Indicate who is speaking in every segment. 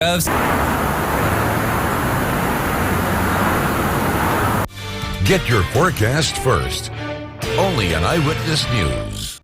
Speaker 1: Get your forecast first. Only on Eyewitness News.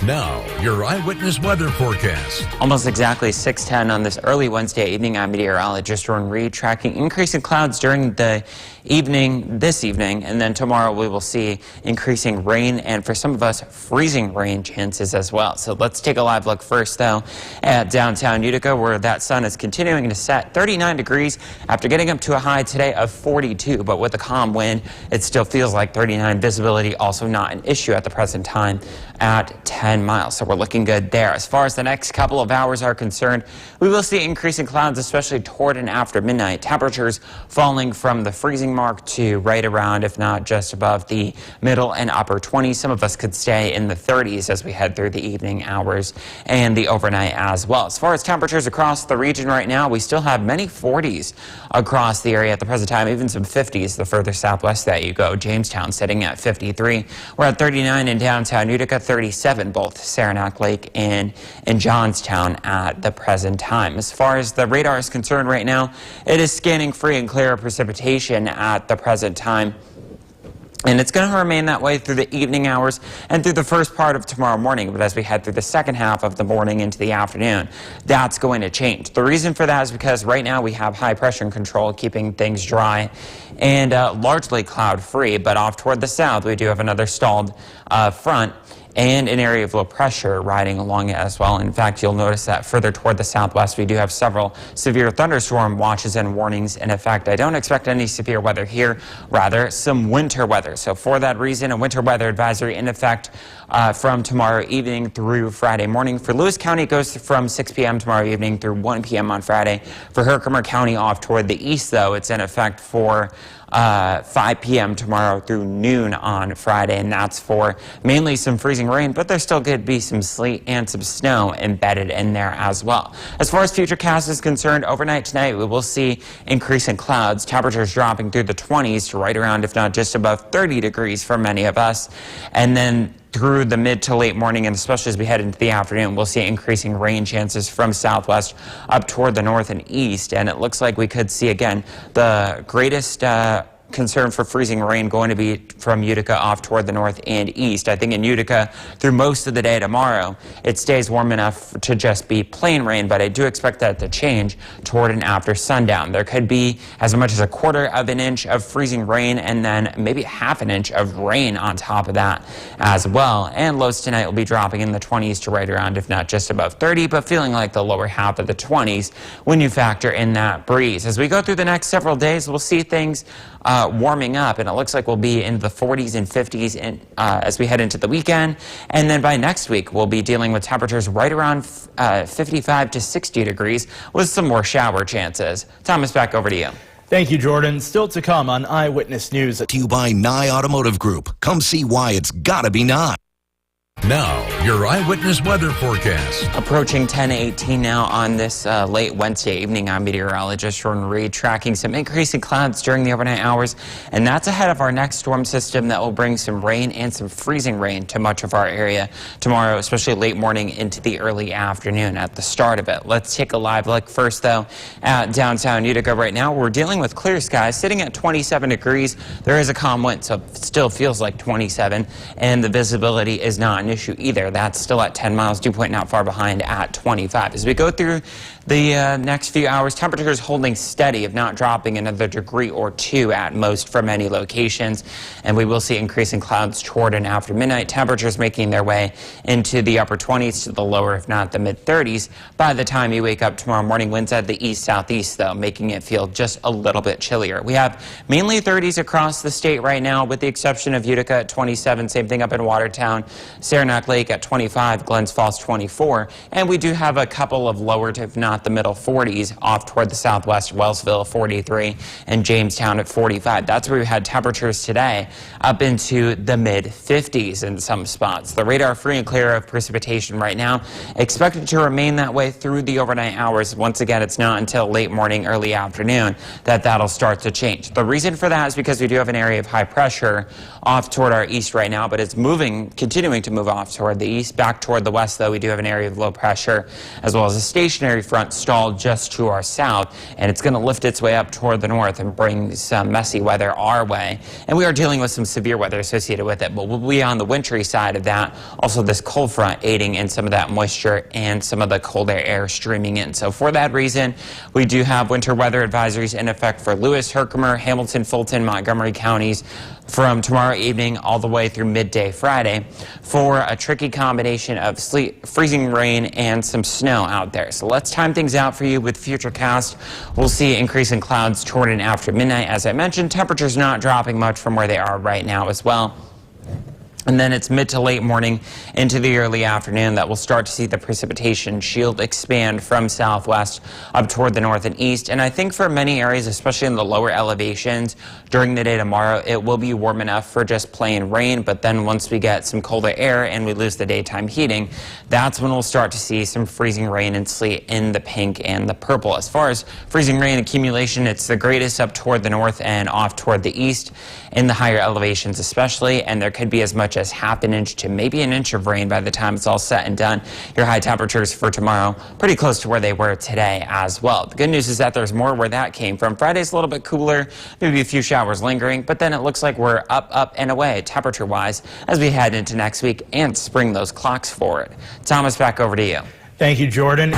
Speaker 1: Now, your Eyewitness Weather forecast.
Speaker 2: Almost exactly 6:10 on this early Wednesday evening. I'm meteorologist Jordan Reed, tracking increasing clouds during the evening, this evening, and then tomorrow we will see increasing rain and for some of us freezing rain chances as well. So let's take a live look first though at downtown Utica, where that sun is continuing to set 39 degrees after getting up to a high today of 42, but with a calm wind it still feels like 39. Visibility also not an issue at the present time at 10 miles, so we're looking good there. As far as the next couple of hours are concerned, we will see increasing clouds, especially toward and after midnight. Temperatures falling from the freezing mark to right around, if not just above, the middle and upper 20s. Some of us could stay in the 30s as we head through the evening hours and the overnight as well. As far as temperatures across the region right now, we still have many 40s across the area at the present time, even some 50s the further southwest that you go. Jamestown sitting at 53. We're at 39 in downtown Utica, 37 both Saranac Lake and in Johnstown at the present time. As far as the radar is concerned right now, it is scanning free and clear of precipitation at the present time. And it's going to remain that way through the evening hours and through the first part of tomorrow morning. But as we head through the second half of the morning into the afternoon, that's going to change. The reason for that is because right now we have high pressure control keeping things dry and largely cloud free. But off toward the south, we do have another stalled front and an area of low pressure riding along it as well. In fact, you'll notice that further toward the southwest, we do have several severe thunderstorm watches and warnings in effect. I don't expect any severe weather here, rather some winter weather. So for that reason, a winter weather advisory in effect from tomorrow evening through Friday morning. For Lewis County, it goes from 6 p.m. tomorrow evening through 1 p.m. on Friday. For Herkimer County off toward the east, though, it's in effect for 5 p.m. tomorrow through noon on Friday, and that's for mainly some freezing rain, but there still could be some sleet and some snow embedded in there as well. As far as Futurecast is concerned, overnight tonight we will see increasing clouds, temperatures dropping through the 20s to right around, if not just above 30 degrees for many of us, and then through the mid to late morning, and especially as we head into the afternoon, we'll see increasing rain chances from southwest up toward the north and east. And it looks like we could see, again, the greatest concern for freezing rain going to be from Utica off toward the north and east. I think in Utica through most of the day tomorrow, it stays warm enough to just be plain rain, but I do expect that to change toward and after sundown. There could be as much as 1/4 of an inch of freezing rain and then maybe 1/2 an inch of rain on top of that as well. And lows tonight will be dropping in the 20s to right around, if not just above 30, but feeling like the lower half of the 20s when you factor in that breeze. As we go through the next several days, we'll see things warming up, and it looks like we'll be in the 40s and 50s as we head into the weekend. And then by next week, we'll be dealing with temperatures right around 55 to 60 degrees with some more shower chances. Thomas, back over to you.
Speaker 3: Thank you, Jordan. Still to come on Eyewitness News.
Speaker 1: To you by Nye Automotive Group. Come see why it's gotta be Nye. Now, your Eyewitness Weather forecast.
Speaker 2: Approaching 10:18 now on this late Wednesday evening. I'm meteorologist Jordan Reed, tracking some increasing clouds during the overnight hours, and that's ahead of our next storm system that will bring some rain and some freezing rain to much of our area tomorrow, especially late morning into the early afternoon at the start of it. Let's take a live look first, though, at downtown Utica right now. We're dealing with clear skies, sitting at 27 degrees. There is a calm wind, so it still feels like 27, and the visibility is not an issue either. That's still at 10 miles, dew point not far behind at 25. As we go through the next few hours, temperatures holding steady, if not dropping another degree or two at most for many locations, and we will see increasing clouds toward and after midnight. Temperatures making their way into the upper 20s to the lower, if not the mid 30s by the time you wake up tomorrow morning. Winds at the east southeast, though, making it feel just a little bit chillier. We have mainly 30s across the state right now, with the exception of Utica at 27. Same thing up in Watertown, Saranac Lake at 25, Glens Falls 24, and we do have a couple of lower to, if not the middle 40s off toward the southwest, Wellsville 43 and Jamestown at 45. That's where we had temperatures today up into the mid 50s in some spots. The radar free and clear of precipitation right now, expected to remain that way through the overnight hours. Once again, it's not until late morning, early afternoon that that'll start to change. The reason for that is because we do have an area of high pressure off toward our east right now, but it's moving, continuing to move move off toward the east. Back toward the west, though, we do have an area of low pressure as well as a stationary front stalled just to our south, and it's going to lift its way up toward the north and bring some messy weather our way. And we are dealing with some severe weather associated with it, but we'll be on the wintry side of that. Also, this cold front aiding in some of that moisture and some of the colder air streaming in. So for that reason, we do have winter weather advisories in effect for Lewis, Herkimer, Hamilton, Fulton, Montgomery counties from tomorrow evening all the way through midday Friday for a tricky combination of sleet, freezing rain, and some snow out there. So let's time things out for you with Futurecast. We'll see increasing clouds toward and after midnight. As I mentioned, temperatures not dropping much from where they are right now as well. And then it's mid to late morning into the early afternoon that we'll start to see the precipitation shield expand from southwest up toward the north and east. And I think for many areas, especially in the lower elevations, during the day tomorrow, it will be warm enough for just plain rain. But then once we get some colder air and we lose the daytime heating, that's when we'll start to see some freezing rain and sleet in the pink and the purple. As far as freezing rain accumulation, it's the greatest up toward the north and off toward the east in the higher elevations especially. And there could be as much as half an inch to maybe an inch of rain by the time it's all said and done. Your high temperatures for tomorrow pretty close to where they were today as well. The good news is that there's more where that came from. Friday's a little bit cooler, maybe a few showers lingering, but then it looks like we're up and away temperature-wise as we head into next week and spring those clocks forward. Thomas, back over to you.
Speaker 3: Thank you, Jordan.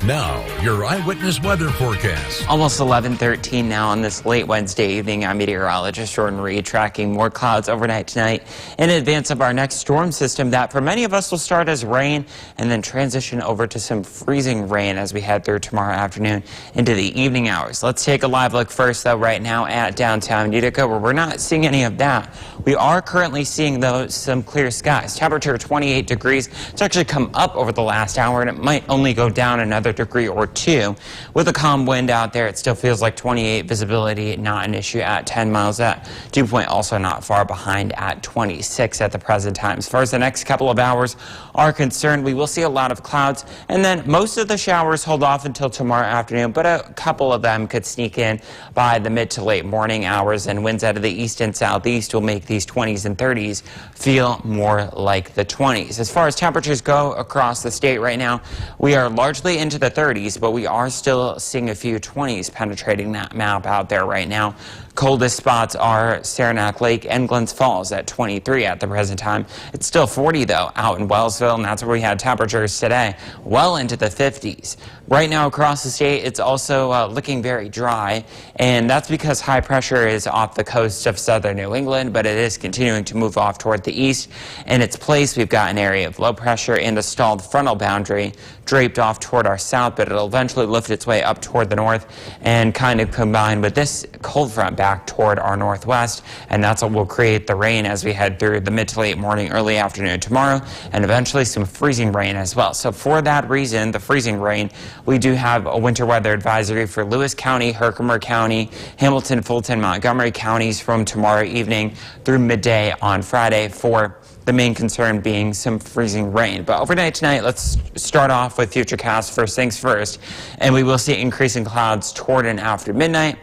Speaker 1: Now, your eyewitness weather forecast.
Speaker 2: Almost 11:13 now on this late Wednesday evening. I'm meteorologist Jordan Reed, tracking more clouds overnight tonight in advance of our next storm system that for many of us will start as rain and then transition over to some freezing rain as we head through tomorrow afternoon into the evening hours. Let's take a live look first, though, right now at downtown Utica, where we're not seeing any of that. We are currently seeing, though, some clear skies. Temperature 28 degrees. It's actually come up over the last hour, and it might only go down another degree or two. With a calm wind out there, it still feels like 28. Visibility not an issue at 10 miles. That dew point also not far behind at 26 at the present time. As far as the next couple of hours are concerned, we will see a lot of clouds, and then most of the showers hold off until tomorrow afternoon, but a couple of them could sneak in by the mid to late morning hours, and winds out of the east and southeast will make these 20s and 30s feel more like the 20s. As far as temperatures go across the state right now, we are largely into the 30s, but we are still seeing a few 20s penetrating that map out there right now. Coldest spots are Saranac Lake and Glens Falls at 23 at the present time. It's still 40, though, out in Wellsville, and that's where we had temperatures today, well into the 50s. Right now across the state, it's also looking very dry, and that's because high pressure is off the coast of southern New England, but it is continuing to move off toward the east. In its place, we've got an area of low pressure and a stalled frontal boundary draped off toward our south, but it'll eventually lift its way up toward the north and kind of combine with this cold front back toward our northwest, and that's what will create the rain as we head through the mid to late morning, early afternoon tomorrow, and eventually some freezing rain as well. So for that reason, the freezing rain, we do have a winter weather advisory for Lewis County, Herkimer County, Hamilton, Fulton, Montgomery counties from tomorrow evening through midday on Friday, for the main concern being some freezing rain. But overnight tonight, let's start off with Futurecast first things first, and we will see increasing clouds toward and after midnight.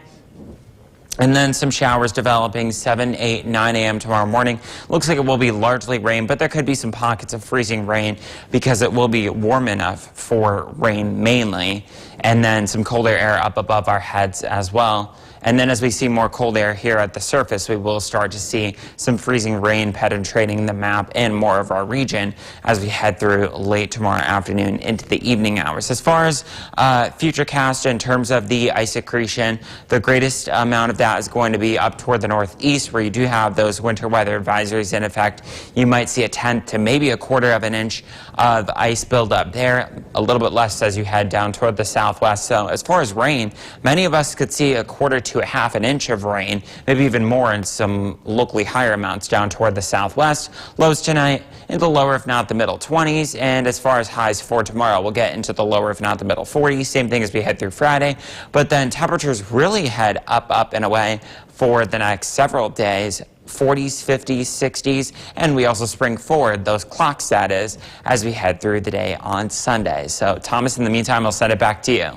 Speaker 2: And then some showers developing 7, 8, 9 a.m. tomorrow morning. Looks like it will be largely rain, but there could be some pockets of freezing rain because it will be warm enough for rain mainly. And then some colder air up above our heads as well. And then as we see more cold air here at the surface, we will start to see some freezing rain penetrating the map and more of our region as we head through late tomorrow afternoon into the evening hours. As far as Futurecast in terms of the ice accretion, the greatest amount of that is going to be up toward the northeast, where you do have those winter weather advisories in effect. You might see a tenth to maybe a quarter of an inch of ice buildup there, a little bit less as you head down toward the southwest. So as far as rain, many of us could see a quarter to a half an inch of rain, maybe even more in some locally higher amounts down toward the southwest. Lows tonight in the lower, if not the middle 20s, and as far as highs for tomorrow, we'll get into the lower, if not the middle 40s. Same thing as we head through Friday, but then temperatures really head up and away for the next several days. 40s, 50s, 60s, and we also spring forward those clocks, that is, as we head through the day on Sunday. So, Thomas, in the meantime, I'll send it back to you.